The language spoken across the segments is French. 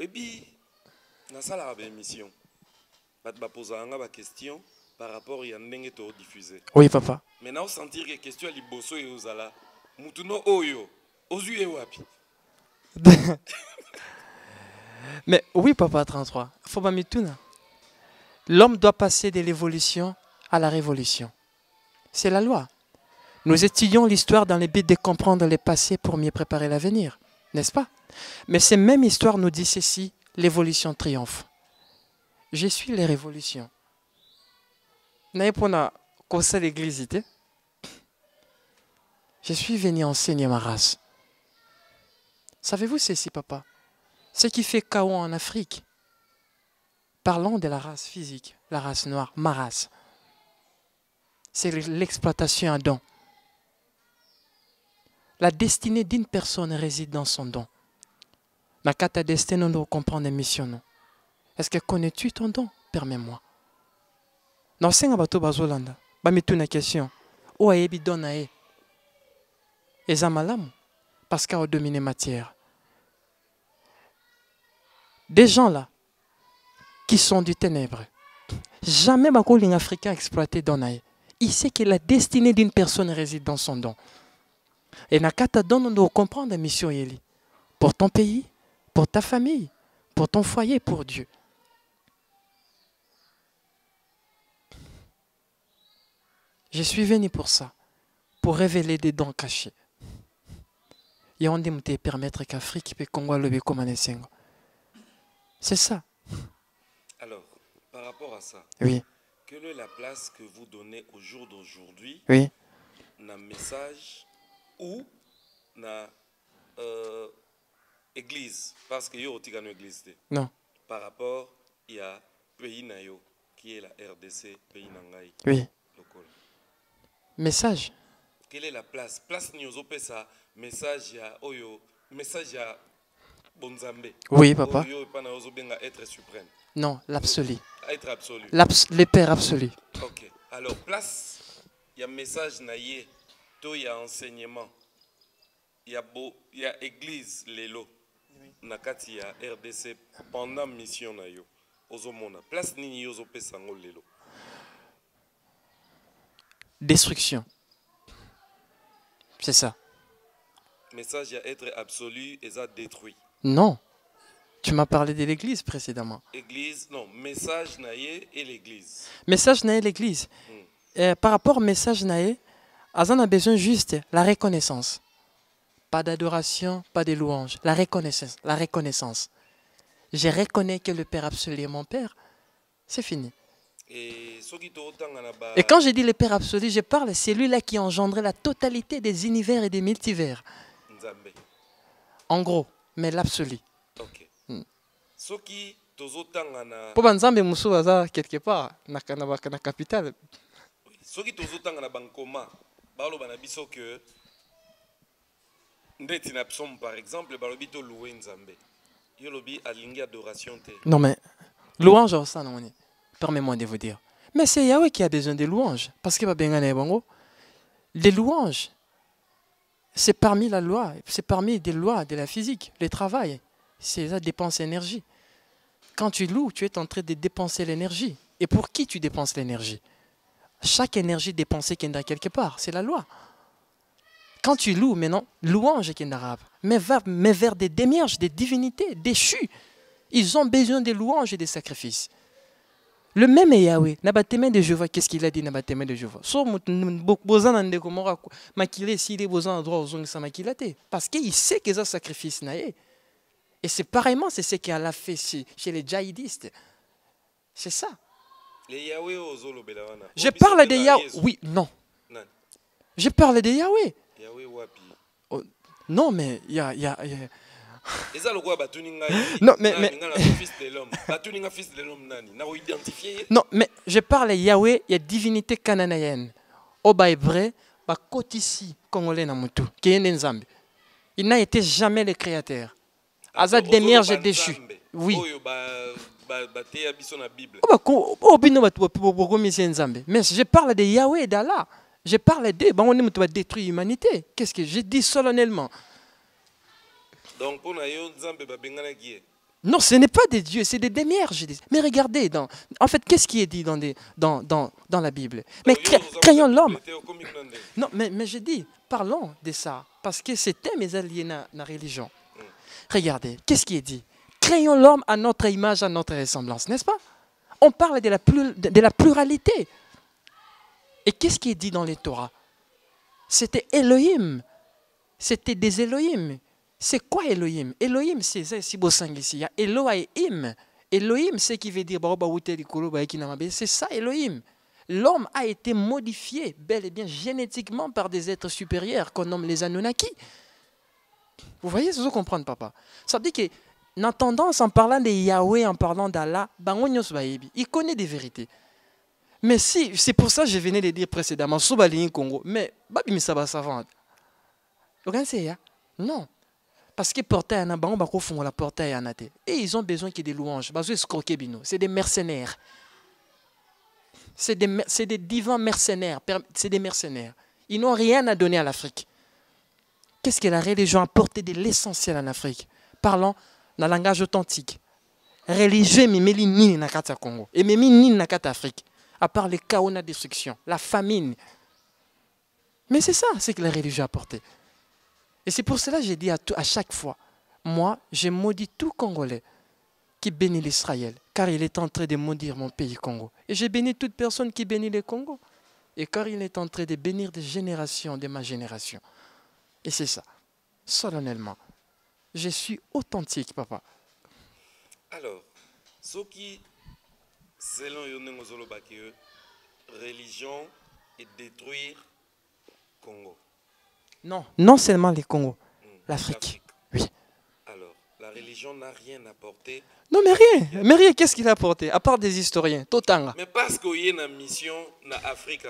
Et puis, dans ça, la émission, je vais poser une question par rapport à ce que diffusé. Oui, papa. Maintenant, sentir que les questions sont bosso et aux ala. Mutuno oyo. Ozu e wapi. Mais oui, papa 33. Faut pas m'étonner. L'homme doit passer de l'évolution à la révolution. C'est la loi. Nous étudions l'histoire dans le but de comprendre le passé pour mieux préparer l'avenir, n'est-ce pas? Mais cette même histoire nous dit ceci, l'évolution triomphe. Je suis les révolutions. Je suis venu enseigner ma race. Savez-vous ceci, papa? Ce qui fait chaos en Afrique. Parlons de la race physique, la race noire, ma race. C'est l'exploitation à don. La destinée d'une personne réside dans son don. Ma cata destinée nous comprend des missions. Est-ce que connais-tu ton don? Permets-moi. Non, c'est un bateau bazolanda. Ba me une question. Où a ebi don nae? Et malam parce qu'à dominer matière. Des gens là qui sont du ténèbre. Jamais un Africain exploité don nae. Il sait que la destinée d'une personne réside dans son don. Et nakata don nous comprend des missions yeli. Pour ton pays, pour ta famille, pour ton foyer, pour Dieu. Je suis venu pour ça, pour révéler des dons cachés. Et on dit me permettre qu'Afrique peut Congo le comme un essengo. C'est ça. Alors, par rapport à ça, oui. Quelle est la place que vous donnez au jour d'aujourd'hui oui. dans le message ou dans l'église? Parce qu'il y a aussi une église. Non. Par rapport, il y a pays nayo qui est la RDC, pays nangai. Oui. Local. Message. Quelle est la place? Place Nyozope ça, message ya Oyo, message ya Bonzambe. Oui, papa. Oyo pas na ozobenga être suprême. Non, l'absolu. Être absolu. Le Père absolu. Ok. Alors, place, il y a message naïe, il y a enseignement, il y a église, l'élo. Nakati ya RDC pendant mission nayo. Ozomona. Place nini yozope sango l'élo. Destruction. C'est ça. Message à être absolu et ça détruit. Non. Tu m'as parlé de l'église précédemment. Église, non. Message naïe et l'église. Message naïe l'église. Par rapport au message naïe, Azan a besoin juste la reconnaissance. Pas d'adoration, pas de louange. La reconnaissance. La reconnaissance. Je reconnais que le Père absolu est mon Père. C'est fini. Et quand je dis le Père absolu, je parle de celui-là qui a engendré la totalité des univers et des multivers. En gros, mais l'absolu. Ok. Pour Nzambe Moussou Aza quelque part, na capitale. Ce qui tozotanga na bankoma, balo banabiso que ndeti na psom par exemple, balobi to louer Nzambe. Yolobi alingi adoration te. Non mais louange ça non. Permets-moi de vous dire. Mais c'est Yahweh qui a besoin de louanges. Parce que les louanges, c'est parmi la loi, c'est parmi des lois de la physique, le travail. C'est ça, dépense énergie. Quand tu loues, tu es en train de dépenser l'énergie. Et pour qui tu dépenses l'énergie? Chaque énergie dépensée qui est quelque part, c'est la loi. Quand tu loues, maintenant, louange qui est arabe, mais vers des démiurges, des divinités déchues. Ils ont besoin de louanges et de sacrifices. Le même Yahweh, Nabateme de Jéhovah, qu'est-ce qu'il a dit Nabateme de Jéhovah? Parce qu'il sait que c'est un sacrifice. Et c'est pareillement, c'est ce qu'il a fait chez les djihadistes. C'est ça. Je parle de Yahweh. Oui, non. Je parle de Yahweh. Non, mais il y a... Non, non, mais je parle de Yahweh, il y a divinité cananéenne. Oba hébreu, ba kotisi congolais na mutu, qui est Nzambe. Il n'a été jamais le créateur. Azad démierge déchu. Oui. Mais je parle de Yahweh et d'Allah. Je parle de on va détruire l'humanité. Qu'est-ce que je dis solennellement? Donc, pour nous, Nzambe babengana qui est Non, ce n'est pas des dieux, c'est des démiurges. Mais regardez, en fait, qu'est-ce qui est dit dans la Bible? Mais créons l'homme. Non, mais je dis, parlons de ça, parce que c'était mes alliés dans la religion. Regardez, qu'est-ce qui est dit? Créons l'homme à notre image, à notre ressemblance, n'est-ce pas? On parle de la pluralité. Et qu'est-ce qui est dit dans les Torah? C'était Elohim. C'était des Elohim. C'est quoi Elohim? Elohim, c'est si beau sang ici. Il y a Elohim. Elohim, c'est qui veut dire c'est ça Elohim. L'homme a été modifié bel et bien génétiquement par des êtres supérieurs qu'on nomme les Anunnaki. Vous voyez, c'est ce que comprendre, papa. Ça veut dire que, dans tendance, en parlant de Yahweh, en parlant d'Allah, il connaît des vérités. Mais si, c'est pour ça que je venais de dire précédemment, Congo, mais ça va savant. Non. Parce que portail en abandon, bah font la portail en athée. Et ils ont besoin qu'il y ait des louanges. C'est des mercenaires. C'est des divins mercenaires. C'est des mercenaires. Ils n'ont rien à donner à l'Afrique. Qu'est-ce que la religion a apporté de l'essentiel en Afrique? Parlons dans le langage authentique. Religieux, mais ni na kata Congo. Et même ni na kata Afrique. À part les chaos, la destruction, la famine. Mais c'est ça, c'est que la religion a apporté. Et c'est pour cela que j'ai dit à chaque fois, moi, je maudis tout Congolais qui bénit l'Israël, car il est en train de maudire mon pays Congo. Et je bénis toute personne qui bénit le Congo, et car il est en train de bénir des générations de ma génération. Et c'est ça, solennellement. Je suis authentique, papa. Alors, ce qui, selon Yonengozolo Bakio, religion et détruire Congo. Non, non seulement les Congo, l'Afrique. Oui. Alors, la religion n'a rien apporté. Non, mais rien. Mais rien, qu'est-ce qu'il a apporté? À part des historiens, Totanga. Mais parce qu'il y a une mission en Afrique,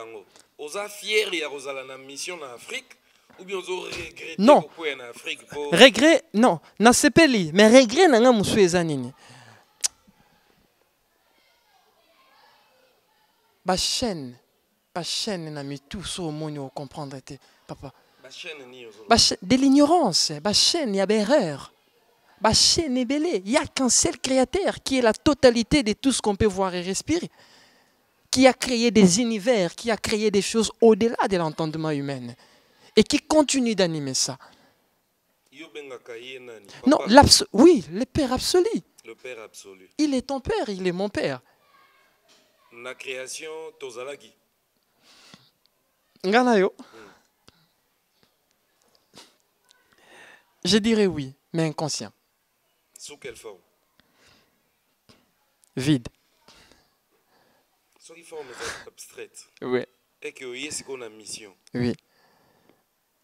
on est fiers de la mission en Afrique, ou bien on regrette non. en Afrique pour... Regret, non. Na sepeli, mais regret n'a pas moussoué. Ba chaîne n'a mis tout ça au monde pour comprendre, papa. De l'ignorance, il y a des erreurs. Il n'y a qu'un seul créateur qui est la totalité de tout ce qu'on peut voir et respirer. Qui a créé des univers, qui a créé des choses au-delà de l'entendement humain. Et qui continue d'animer ça. Non, oui, le Père absolu. Le Père absolu. Il est ton Père, il est mon Père. La création, Tozalagi. Nganayo. Je dirais oui, mais inconscient. Sous quelle forme? Vide. Sous quelle forme abstraite? Oui. Et que y est qu'on a mission. Oui.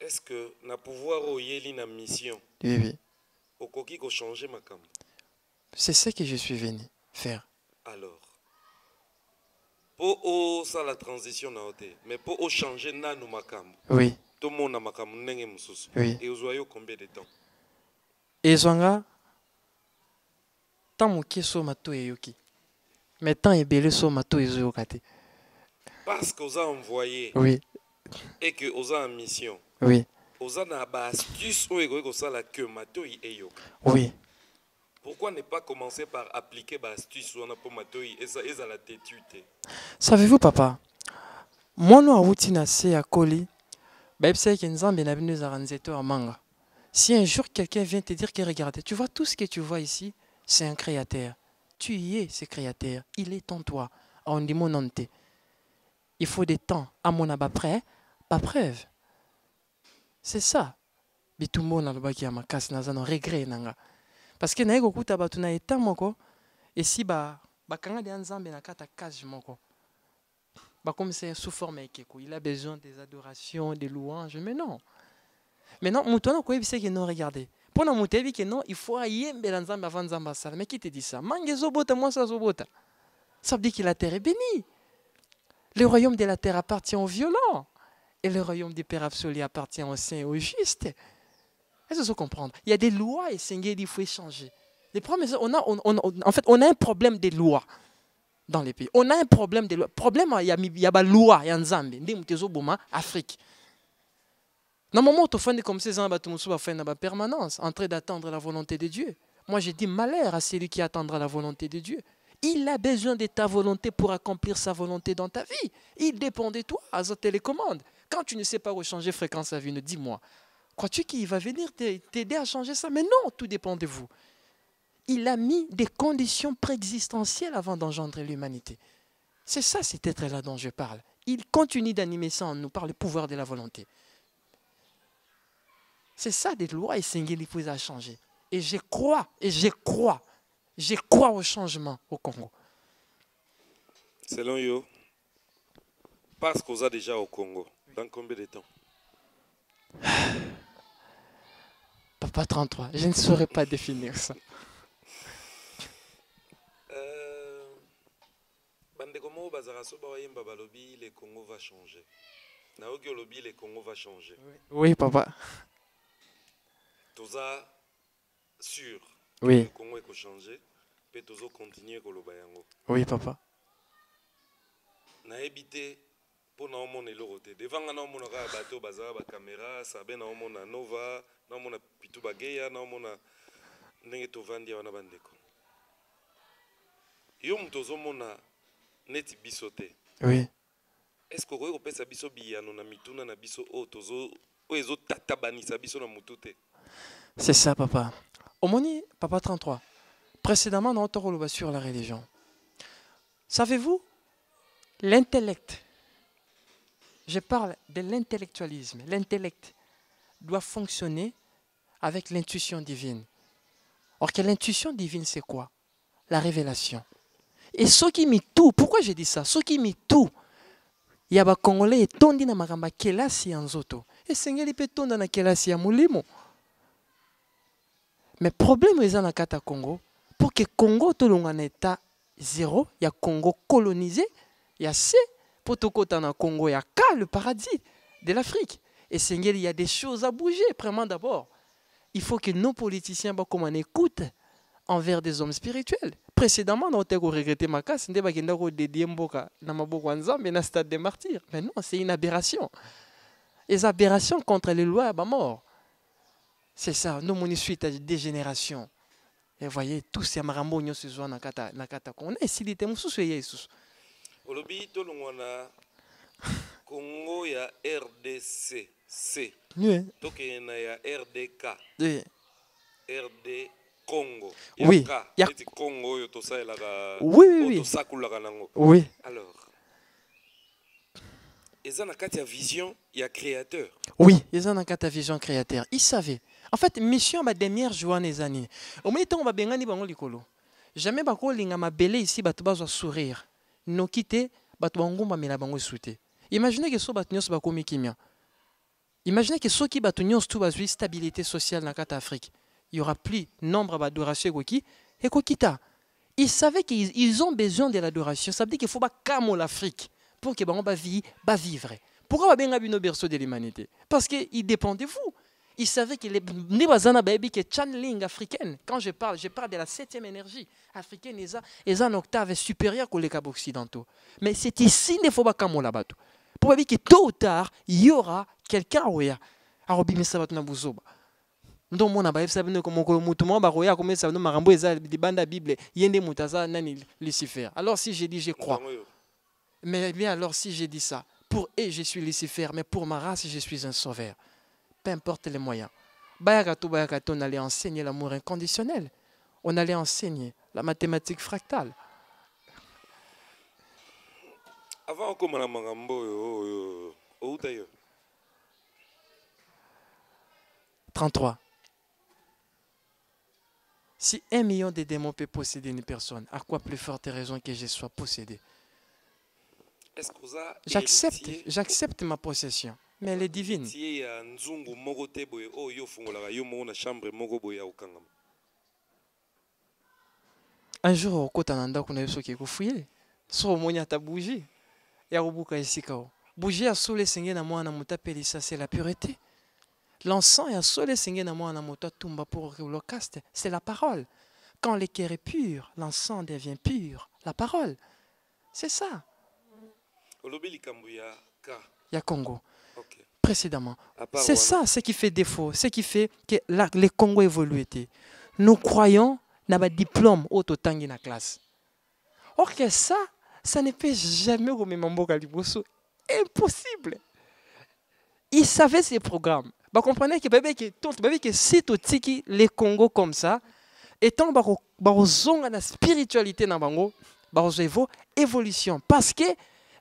Est-ce que na pouvoir oyer une mission? Oui, oui. Au coquille qu'on change ma cam. C'est ce que je suis venu faire. Alors, pour ça la transition na ote, mais pour changer na nous ma cam. Oui. Tout le monde a ma cam n'enge mususu. Oui. Et vous voyez combien de temps? Et zonga, tant que so mato e yoki, mais tant et belé so mato e zoyokate. Parce que vous avez envoyé. Oui. Et que vous avez en mission. Oui. Vous avez une astuce où vous avez que mato e yoka. Oui. Pourquoi ne pas commencer par appliquer l'astuce pour mato et ça est à la tétuité? Savez-vous, papa, moi nous avons na se ya koli, si un jour quelqu'un vient te dire que regarde, tu vois tout ce que tu vois ici, c'est un créateur. Tu y es ce créateur, il est en toi. On dit mon ante. Il faut des temps. À mon abat prêt, pas preuve. C'est ça. Mais tout le monde a le baki à ma casse, n'a pas regret nanga. Parce que naïgo kuta batu na etam moko, et si ba kanga de anzambe na kata casse moko. Comme c'est sous forme il a besoin des adorations, des louanges, mais non. Maintenant, mouton quoi c'est que non regardez. Pour nous montrer que non, il faut yembe l'anzambe avant nzamba sala. Mais qui te dit ça? Mange zobota, moi ça zobota. Ça veut dire que la terre est bénie. Le royaume de la terre appartient aux violents. Et le royaume du Père absolu appartient aux saints et aux justes. Est-ce que vous comprenez? Il y a des lois et Seigneur il faut échanger. Les problèmes, en fait, on a un problème des lois dans les pays. On a un problème des lois. Problème, il y a des lois, il y a un Zambie, il y a Afrique. Dans le moment où tu fais comme ces gens, tu fais une permanence en train d'attendre la volonté de Dieu. Moi, j'ai dit malheur à celui qui attendra la volonté de Dieu. Il a besoin de ta volonté pour accomplir sa volonté dans ta vie. Il dépend de toi, à sa télécommande. Quand tu ne sais pas où changer fréquence à vie, dis-moi, crois-tu qu'il va venir t'aider à changer ça? Mais non, tout dépend de vous. Il a mis des conditions préexistentielles avant d'engendrer l'humanité. C'est ça, cet être-là dont je parle. Il continue d'animer ça en nous par le pouvoir de la volonté. C'est ça, des lois et Sengeli vous a changé. Et je crois au changement au Congo. Selon yo, parce qu'on a déjà au Congo, dans combien de temps? Papa 33, je ne saurais pas définir ça. Le Congo va changer. Le Congo va changer. Oui, papa. Tout ça sûr. Oui. Le Congo va changer. Puis tout ça continuer ko loba yango. Oui, papa. Na habité pour na omona elorote. Devant na omona ka bateau bazara ba caméra, sabe na omona Nova, na omona pitu bageya, na omona ndenge to vandi wana bandeko. Yo mtozo mona neti bisote. Oui. Est-ce que vous pouvez savoir biyano na mituna na biso o tozo o ezo tatabanisa biso na mutute? C'est ça, papa. Omoni, papa 33. Précédemment, nous avons sur la religion. Savez-vous, l'intellect, je parle de l'intellectualisme. L'intellect doit fonctionner avec l'intuition divine. Or que l'intuition divine, c'est quoi? La révélation. Et ceux qui mis tout, pourquoi j'ai dit ça? Ceux qui mis tout, il y a des Congolais et tondi na maramba kelasi anzoto. Et Seigneur, il peut tonda na kelasi ya mulimo. Mais le problème est dans le Congo. Pour que le Congo soit en état zéro, il y a Congo colonisé, il y a C. Pour tout le dans Congo, il y a K, le paradis de l'Afrique. Et Seigneur, il y a des choses à bouger. Premièrement, d'abord, il faut que nos politiciens, comme on écoute envers des hommes spirituels. Précédemment, on a regretté ma casse, on a dédié Mboka dans le stade des martyrs. Mais non, c'est une aberration. Les aberrations contre les lois, bah mort. C'est ça, nous avons une suite à des générations. Et vous voyez, tous ces marambos qui sont dans Kata. On est ici, il y a Olobi to longwana Congo ya RDC C. Toke na ya RDK. RD Congo. Oui. Il y a Congo yo to sa la ga. Oui. Oui. Alors, ils ont une vision, il y a créateur. Oui, ils ont une vision créateur. Ils savaient. En fait, mission ma dernière joie des années. Au même temps, on va bien gagner bango likolo. Jamais bako linga ma belé ici batu bazo sourire. No quitter batu bango ba mela bango souté. Imaginez que so batu nyos bako mikimia. Imaginez que ceux qui batu nyos tout bazo stabilité sociale dans la Afrique. Il y aura plus nombre d'adoration koki et kokita. Ils savaient qu'ils ont besoin de l'adoration. Ça veut dire qu'il faut pas camo l'Afrique pour que bango ba vivre. Pourquoi ba benga bino berceau de l'humanité? Parce que il dépend de vous. Ils savaient que les Nibazana baby que channeling africaine. Quand je parle de la 7e énergie africaine. Ils ont une octave supérieure que les Cabos occidentaux. Mais c'est ici qu'il faut pas comme là-bas. Pour que tôt ou tard, il y aura quelqu'un où il y a. Arobi Misabat Nabuzoba. Donc mon abaye ça veut comme mutumo ba roya comme ça no marambo eza di banda Bible yende mutaza nani Lucifer. Alors si j'ai dit je crois. Mais bien alors si j'ai dit ça, pour eux je suis Lucifer, mais pour ma race je suis un sauveur. Peu importe les moyens. Bayakato, on allait enseigner l'amour inconditionnel. On allait enseigner la mathématique fractale. Avant comme la marambo, où d'ailleurs 33. Si 1 million de démons peut posséder une personne, à quoi plus forte raison que je sois possédé? J'accepte ma possession. Mais elle est divine. Un jour, au côté d'Anda, on a eu ce qui est fouillé. Soit au moins, ta bougie. Il y a un ici. Bougie à soleil, c'est la pureté. L'encens est à soleil, c'est pour l'holocauste. C'est la parole. Quand le cœur est pur, l'encens devient pur. La parole. C'est ça. Il y a Congo. Précédemment. C'est ça ce qui fait défaut, ce qui fait que le Congo évolue. nous croyons dans le diplôme autant dans la classe. Or que ça ne peut jamais remettre Liboso. Impossible. Il savait ces programmes. Vous comprenez que si tu tiki les Congo comme ça, étant la spiritualité dans Bango, évolution. Parce que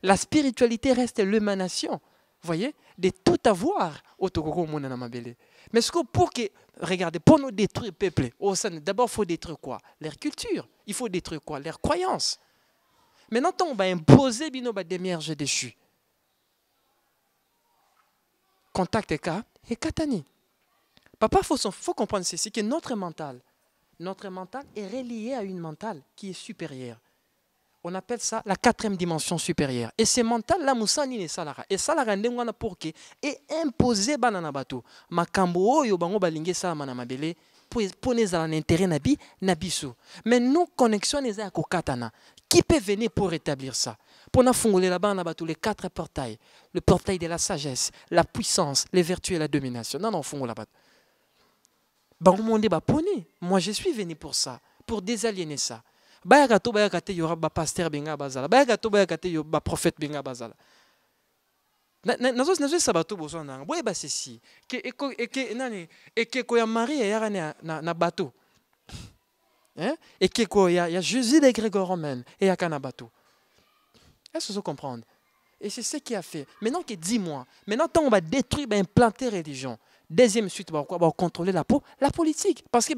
la spiritualité reste l'émanation, vous voyez, de tout avoir au Togo Mabele. Mais ce que pour que, regardez, pour nous détruire le peuple, d'abord il faut détruire quoi? Leur culture. Il faut détruire quoi? Leurs croyances. Maintenant, on va imposer des mierges déchus. Contact et katani. Papa, il faut comprendre ceci, que notre mental est relié à une mentale qui est supérieure. On appelle ça la 4e dimension supérieure. Et ce mental-là, Moussani ne salara. Et ça, la rende pour que et imposer banana bato. Makambo yo bango balingue ça manamabele pour les intérêt nabiso. Mais nous connexion les à katana. Qui peut venir pour rétablir ça? Pour nous fongoler là-bas, on a les 4 portails. Le portail de la sagesse, la puissance, les vertus et la domination. Non, fongo là-bas. Moi, je suis venu pour ça, pour désaliéner ça. Il y aura un pasteur benga bazala. Il y aura un prophète benga bazala. Nazo sabato bozo na. Boye ba ceci. Et que ko ya Marie ya na bateau. Hein? Et que ko ya Jésus de Grégor Romain et ya kana bateau. Est-ce que vous comprenez? Et c'est ce qu'il a fait. Maintenant que dis-moi, maintenant on va détruire, implanter religion. Deuxième suite, on va contrôler la politique. Parce que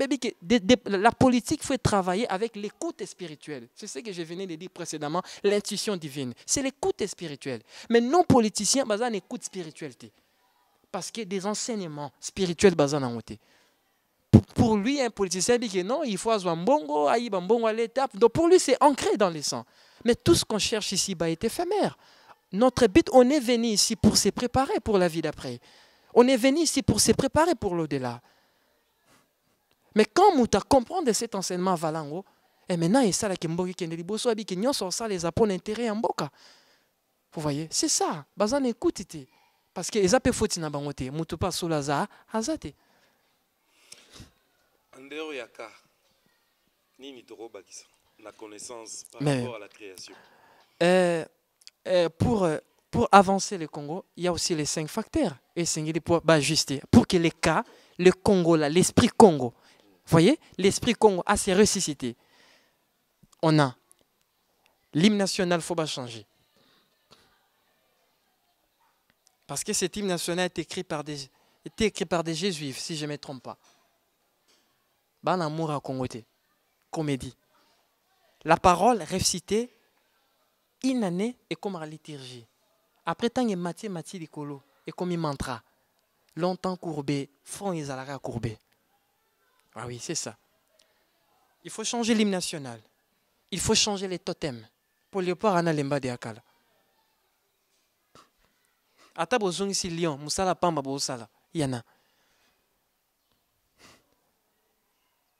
la politique, il faut travailler avec l'écoute spirituelle. C'est ce que je venais de dire précédemment, l'intuition divine. C'est l'écoute spirituelle. Mais non politiciens, ils ont une écoute spiritualité. Parce que des enseignements spirituels, ils ont pour lui, un politicien dit que non, il faut avoir un bongo, à l'étape. Donc pour lui, c'est ancré dans les sangs. Mais tout ce qu'on cherche ici est éphémère. Notre but, on est venu ici pour se préparer pour la vie d'après. On est venu ici pour se préparer pour l'au-delà. Mais quand on comprend de cet enseignement valango, et maintenant, il y a ça qui les apôtres intérêt en boka. Vous voyez, c'est ça. Bazan écoute. Parce que les apôtres faut na bangote, mutu pas solaza azate. Andero yaka. Nini toro bakisa. La connaissance par rapport à la création. Pour avancer le Congo, il y a aussi les 5 facteurs. Et c'est pour ajuster. Pour que les cas, le Congo, l'esprit Congo, vous voyez, l'esprit Congo a ses ressuscité. On a l'hymne national, il faut pas changer. Parce que cet hymne national est écrit par des Jésuites, si je ne me trompe pas. Ban amour à Congo, comédie. La parole récitée, une année et comme à la liturgie. Après tant que Mathieu Likolo et comme il mantra, longtemps courbé, front et zalara courbé. Ah oui, c'est ça. Il faut changer l'hymne national. Il faut changer les totems. Pour le pouvoir ana lemba de akala. Ata bozongi si lion, musala pamba bosala, yana.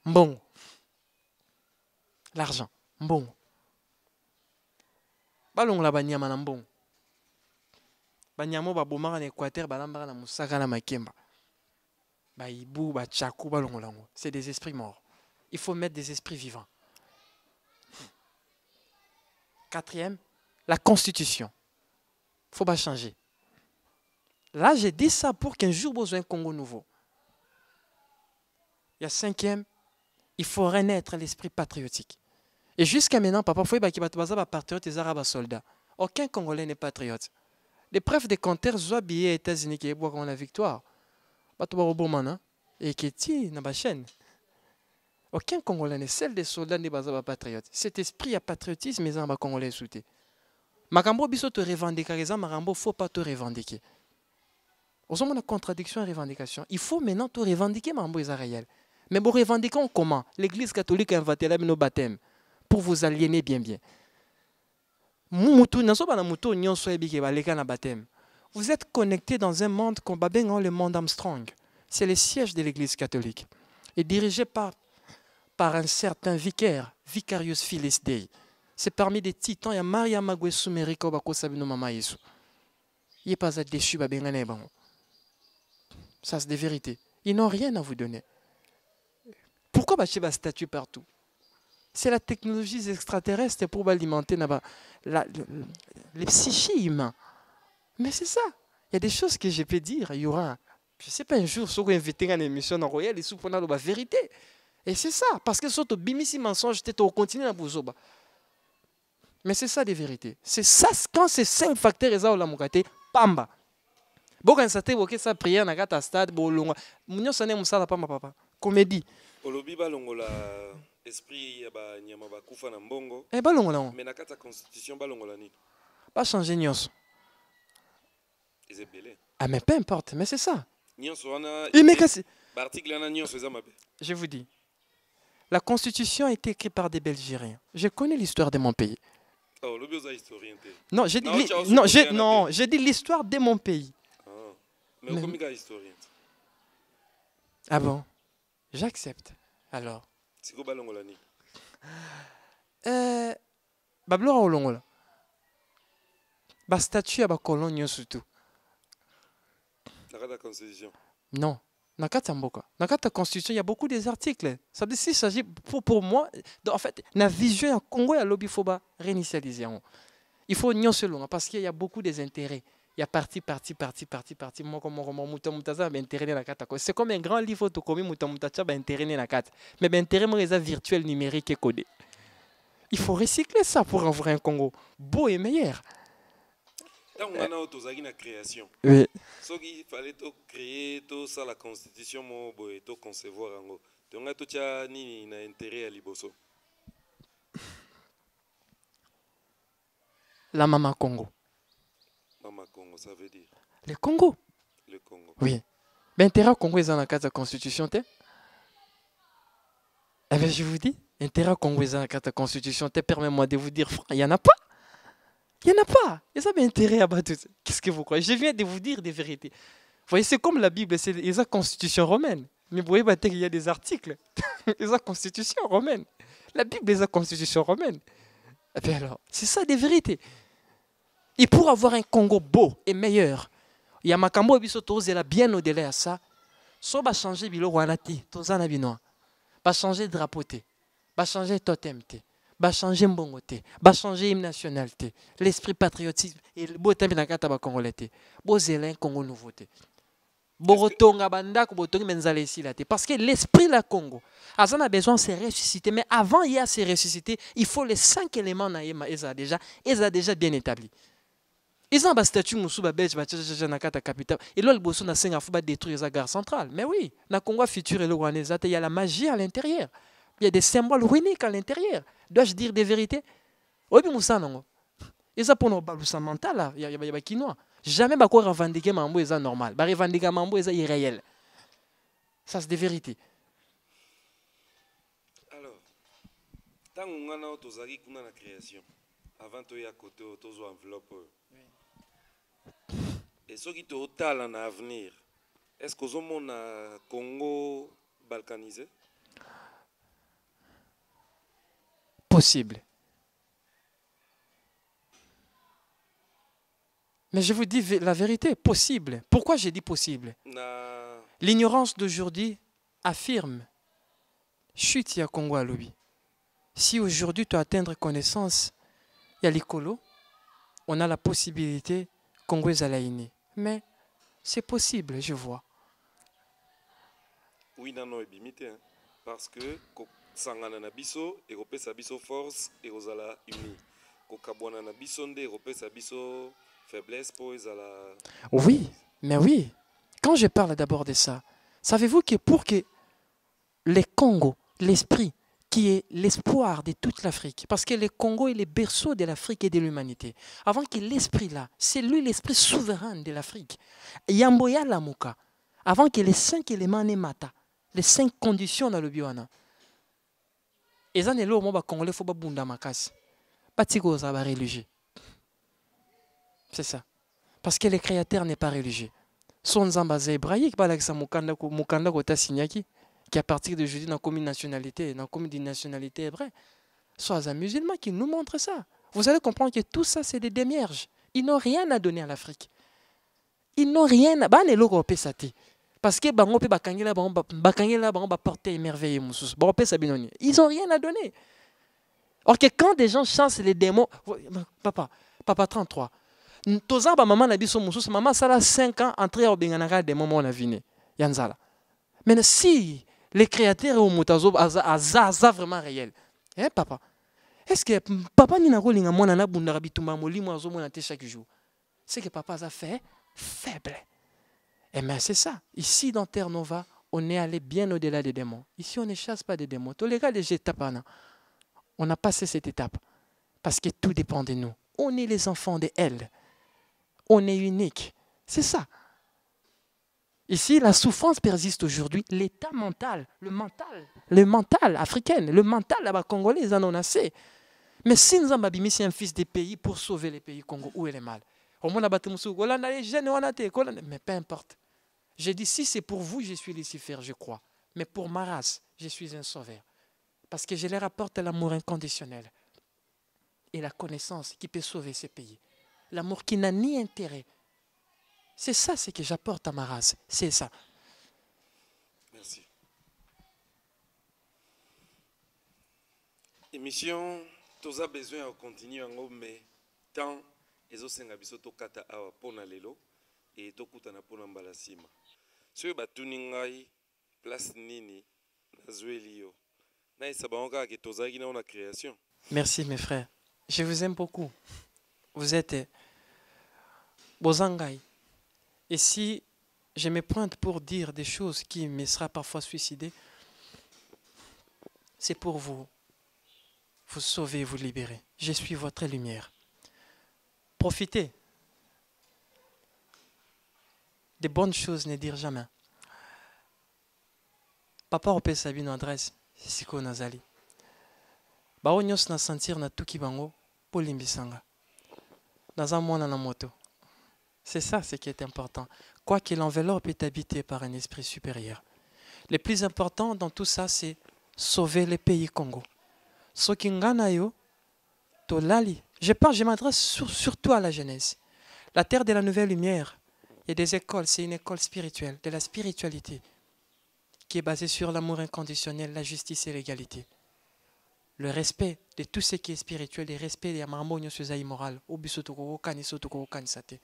Mbongo. L'argent, mbongo. Balong la banyama na mbongo. Banyamo babomaka en Équateur, balambaka na musaka na makemba. Baïbou, bachakou, balongolango. C'est des esprits morts. Il faut mettre des esprits vivants. 4e, la constitution. Il ne faut pas changer. Là, j'ai dit ça pour qu'un jour, besoin un Congo nouveau. Il y a 5e, il faut renaître l'esprit patriotique. Et jusqu'à maintenant, papa, il faut que patriote et arabes soldats. Aucun Congolais n'est patriote. Les preuves de compteurs, soit billets États-Unis qui boivent la victoire. Et qui tient dans la chaîne. Aucun Congolais n'est celle des soldats n'est pas patriote. Cet esprit à patriotisme, mais en Congolais souté. Makambo biso te revendiquer, Makambo faut pas te revendiquer. Aux hommes, on a contradiction et revendication. Il faut maintenant te revendiquer, Makambo Israël. Mais vous revendiquez comment? L'Église catholique a inventé nos baptêmes pour vous aliéner bien. Vous êtes connecté dans un monde qu'on appelle le monde Armstrong. C'est le siège de l'Église catholique. Et dirigé par un certain vicaire, Vicarius Philis Dei. C'est parmi des titans, il y a Maria Magwe Sumerika Bako Sabino Mama Yesu. Il n'est pas déchu. Ça, c'est des vérités. Ils n'ont rien à vous donner. Pourquoi bâcher un statut partout? C'est la technologie extraterrestre pour alimenter les psychies humains. Mais c'est ça. Il y a des choses que je peux dire. Il y aura, je ne sais pas, un jour, si vous invitez une émission dans Royal, il faut la vérité. Et c'est ça. Parce que surtout, bimisi mensonge, tu es continue à vous. Mais c'est ça des vérités. C'est ça, quand ces 5 facteurs, ils ont la moukate, pamba. Bon, quand ça t'évoque ça, prière, n'a pas stade, bon, longa. Mounio sané moussa la pamba, papa. Comédie. Olobi balongola esprit ya ba nyama ba kufa na mbongo. Eh, balongola. Mais na kata constitution balongola ni. Pas changer nyos. Ils belé. Ah, mais peu importe, mais c'est ça. Nyonso wana. Article wana nyonso eza mabe. Je vous dis. La Constitution a été écrite par des Belgériens. Je connais l'histoire de mon pays. Oh, olobi oza historien te. Non, j'ai dit l'histoire de mon pays. Mais au comica historien. Ah bon? J'accepte. Alors. C'est quoi balongolani? Bablora olongola. Ba statut à ba colonne surtout. La constitution. Non. Nakata mboka. Nakata constitution, il y a beaucoup des articles. Ça veut dire s'il s'agit pour moi, en fait, la vision à Congo et à lobby faut ba réinitialiser. Il faut union selon parce qu'il y a beaucoup des intérêts. Il y a parti. C'est comme un grand livre autocommé, mais l'intérêt virtuel numérique est codé. Il faut recycler ça pour avoir un Congo beau et meilleur. Tant on a une création. Oui. Ce qu'il fallait créer tout ça la constitution et tout concevoir en gros. Donc on a tout ni intérêt à liboso. La Mama Congo. Mama Congo, ça veut dire le Congo. Le Congo. Oui. Mais l'intérêt Congo est dans la carte de la Constitution. Eh bien, je vous dis, l'intérêt Congo est dans la carte de la Constitution. Permets-moi de vous dire, il n'y en a pas. Il n'y en a pas. Et ça, intérêt à battre. Qu'est-ce que vous croyez? Je viens de vous dire des vérités. Vous voyez, c'est comme la Bible, c'est la Constitution romaine. Mais vous voyez, il y a des articles. La Constitution romaine. La Bible est la Constitution romaine. Et bien alors, c'est ça des vérités. Et pour avoir un Congo beau et meilleur, il y a Makambo et Bissoto, il bien au-delà de ça. So va changer bilo wanati, tozana binoa. Va changer drapeau te, va changer totem te, va changer mbongo te, va changer hymne national te, l'esprit patriotisme et le beau temple nakata ba congolais te. Beau zélin Congo nouveau te. Borotonga banda ko botongi menzale ici là te. Parce que l'esprit la Congo, Azan a besoin de se ressusciter, mais avant il y a se ressusciter, il faut les 5 éléments na yema eza déjà bien établis. Ils ont un statut Moussouba Belge, na kata capitale. Et là, le bosso na senga faut détruire la gare centrale. Mais oui, na Congo futur et le Rwanda, il y a la magie à l'intérieur. Il y a des symboles uniques à l'intérieur. Dois-je dire des vérités? Oui, mais Moussa non. Et ça pour nos balousa mental là, il y a des Kinois. Jamais ba quoi revendiquer mambo est normal. Ba revendiquer mambo est irréel. Ça c'est des vérités. Alors, tant on a autosari kuna la création. Avant de y à côté autozo enveloppe. Et ce qui est total en avenir, est-ce que vous avez un Congo balkanisé? Possible. Mais je vous dis la vérité, possible. Pourquoi j'ai dit possible? L'ignorance d'aujourd'hui affirme chute ya Congo à l'obi. Si aujourd'hui tu as atteindre connaissance, il y a l'écolo, on a la possibilité Congo Zalaïni. Mais c'est possible, je vois. Oui, non, non, limité. Parce que sangana na biso, Europe sa biso force, et Rosala uni. Kokabwana na biso nde, Europe sa biso faiblesse pour ezala. Oui, mais oui. Quand je parle d'abord de ça, savez-vous que pour que les Congo, l'esprit, qui est l'espoir de toute l'Afrique. Parce que le Congo est le berceau de l'Afrique et de l'humanité. Avant que l'esprit là, c'est lui l'esprit souverain de l'Afrique. Yamboya Lamuka, avant que les 5 éléments ne mata, les 5 conditions dans le bioana. Et ça, c'est là où les Congolais faut pas bunda makas. Pas de religieux. C'est ça. Parce que le créateur n'est pas religieux. Son zambazé hébraïque, pas là que ça mukanda kota signaki. Qui à partir de jeudi dans une nationalité, dans une nationalité hébraïque, soit un musulman qui nous montre ça. Vous allez comprendre que tout ça, c'est des démierges. Ils n'ont rien à donner à l'Afrique. Ils n'ont rien à... Parce que bango pe bakangela bango ba porter émerveillé mususu. Bon pe sabinoni. Ils ont rien à donner. Or que quand des gens chassent les démons, papa 33. Toza ba maman na biso mususu, maman sala 5 ans entrer au benganaka des moments na vine. Yanzala. Mais si les créateurs au mutazo aza vraiment réel. Hein papa? Est-ce que papa ni na kolinga mwana na bundaka bitumba molimo azomona te chaque jour? C'est que papa a fait faible. Et bien c'est ça. Ici dans Terre Nova, on est allé bien au-delà des démons. Ici on ne chasse pas des démons. Tous les gars des étapes, on a passé cette étape. Parce que tout dépend de nous. On est les enfants de elle. On est unique. C'est ça. Ici, la souffrance persiste aujourd'hui. L'état mental, le mental africain, le mental congolais, ils en ont assez. Mais si nous avons mis un fils des pays pour sauver les pays Congo, où est le mal? Mais peu importe. J'ai dit, si c'est pour vous, je suis Lucifer, je crois. Mais pour ma race, je suis un sauveur. Parce que je leur apporte l'amour inconditionnel. Et la connaissance qui peut sauver ces pays. L'amour qui n'a ni intérêt. C'est ça ce que j'apporte à ma race. C'est ça. Merci. Émission, tous a besoin de continuer en haut, mais tant les autres biso to kata awa pona lelo et to kutana pona mbalasima. Sur batuningai place nini nazuelio. Na isabango ka toza ki na ona création. Merci mes frères. Je vous aime beaucoup. Vous êtes Bozangai. Et si je me pointe pour dire des choses qui me sera parfois suicidées, c'est pour vous sauver, vous libérer. Je suis votre lumière. Profitez des bonnes choses, ne dire jamais. Papa opé sabino adresse, c'est ce qu'on a zali. Bao nyos na sentir na tuki bango pour limbisanga. Dans un monde en moto. C'est ça ce qui est important. Quoi que l'enveloppe est habitée par un esprit supérieur. Le plus important dans tout ça, c'est sauver le pays Congo. Sokinganayo, Tolali. Je m'adresse surtout à la jeunesse. La terre de la nouvelle lumière et des écoles, c'est une école spirituelle, de la spiritualité, qui est basée sur l'amour inconditionnel, la justice et l'égalité. Le respect de tout ce qui est spirituel, le respect des marmonio sur immoral, au bisotoko kanisotoko kanisate.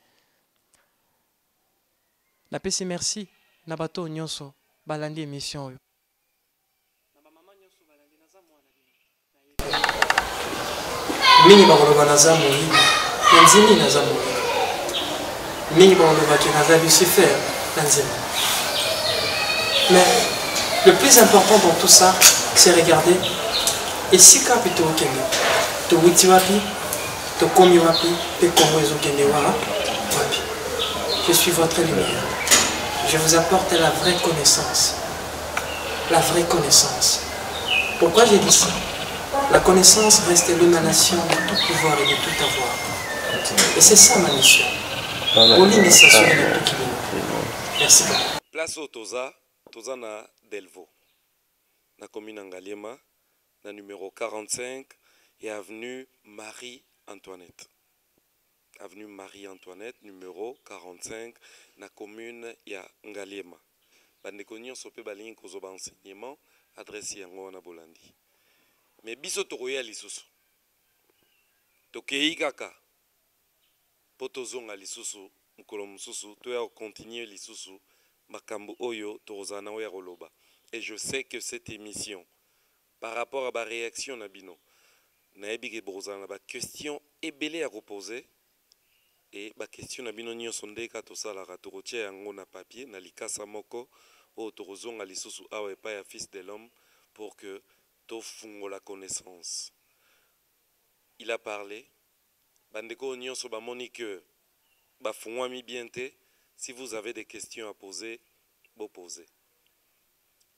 Na pesi merci na bato nyonso balandi émission oyo. Mingi bakoloba naza moyibi, nzimi naza moyibi. Mingi bakoloba ki naza Lucifer, nzimi. Mais le plus important dans tout ça, c'est regarder et si kapi to okende, to wuti wapi, to komi wapi, pe Congo ezokende wapi. Je suis votre lumière. Je vous apporte la vraie connaissance. La vraie connaissance. Pourquoi j'ai dit ça? La connaissance reste l'émanation de tout pouvoir et de tout avoir. Et c'est ça ma mission. Merci beaucoup. Place au Toza na Delvaux. Na commune Ngaliema, na numéro 45 et avenue Marie-Antoinette. Avenue Marie-Antoinette, numéro 45, na commune ya Ngaliema. Bandeko nyonso pe balingi kozoba enseignement, adresse yango na Bolandi. Mais biso tokoya lisusu. Tokei kaka. Po tozonga lisusu, mukolo mususu, toya continuer lisusu, makambo oyo tozana oya koloba. Et je sais que cette émission, par rapport à ma réaction na bino, na ebike brozana ba question ebele à reposer. Et la question est bien sondeka to sala ratorotia yango na papier na likasa moko o torozonga lisusu awe pa ya fils de l'homme pour que to fungo la connaissance. Il a parlé bandeko nyonso ba moni que ba fungwami bien te. Si vous avez des questions à poser, vous posez.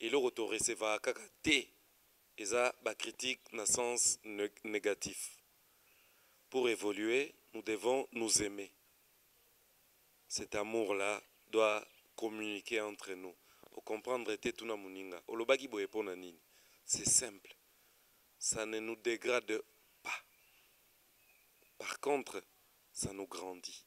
Et le retour recevra kaka te eza ba critique na sens négatif. Pour évoluer, nous devons nous aimer. Cet amour-là doit communiquer entre nous. Pour comprendre Tetuna Muninga. Olobaki boepona nini. C'est simple. Ça ne nous dégrade pas. Par contre, ça nous grandit.